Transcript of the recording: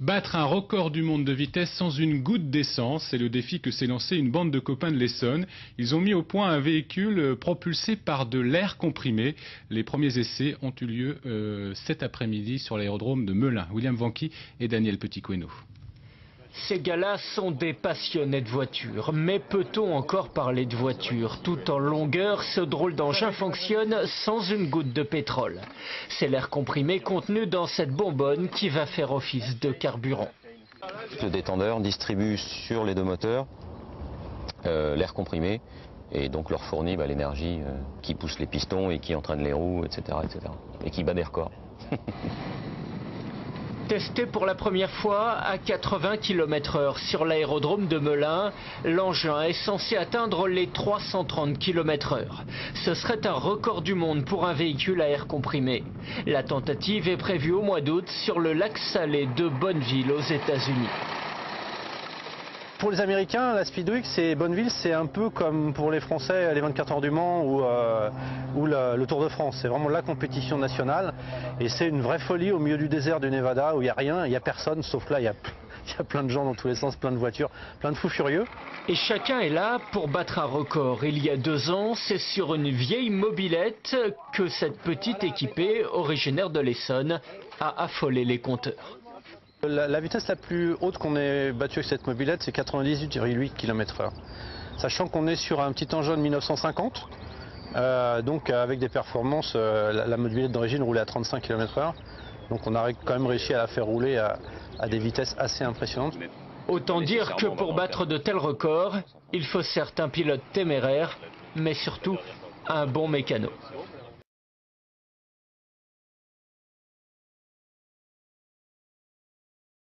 Battre un record du monde de vitesse sans une goutte d'essence, c'est le défi que s'est lancé une bande de copains de l'Essonne. Ils ont mis au point un véhicule propulsé par de l'air comprimé. Les premiers essais ont eu lieu cet après-midi sur l'aérodrome de Melun. William Vanqui et Daniel Petit-Queno. Ces gars-là sont des passionnés de voitures, mais peut-on encore parler de voiture? Tout en longueur, ce drôle d'engin fonctionne sans une goutte de pétrole. C'est l'air comprimé contenu dans cette bonbonne qui va faire office de carburant. Le détendeur distribue sur les deux moteurs l'air comprimé et donc leur fournit l'énergie qui pousse les pistons et qui entraîne les roues, etc. et qui bat des records. Testé pour la première fois à 80 km/h sur l'aérodrome de Melun, l'engin est censé atteindre les 330 km/h. Ce serait un record du monde pour un véhicule à air comprimé. La tentative est prévue au mois d'août sur le lac Salé de Bonneville aux États-Unis. Pour les Américains, la Speed Week, Bonneville, c'est un peu comme pour les Français les 24 heures du Mans ou le Tour de France. C'est vraiment la compétition nationale et c'est une vraie folie au milieu du désert du Nevada où il n'y a rien, il n'y a personne, sauf là il y a plein de gens dans tous les sens, plein de voitures, plein de fous furieux. Et chacun est là pour battre un record. Il y a 2 ans, c'est sur une vieille mobilette que cette petite équipée, originaire de l'Essonne, a affolé les compteurs. La vitesse la plus haute qu'on ait battue avec cette mobilette, c'est 98,8 km/h. Sachant qu'on est sur un petit engin de 1950, donc avec des performances, la mobilette d'origine roulait à 35 km/h. Donc on a quand même réussi à la faire rouler à des vitesses assez impressionnantes. Autant dire que pour battre de tels records, il faut certes un pilote téméraire, mais surtout un bon mécano.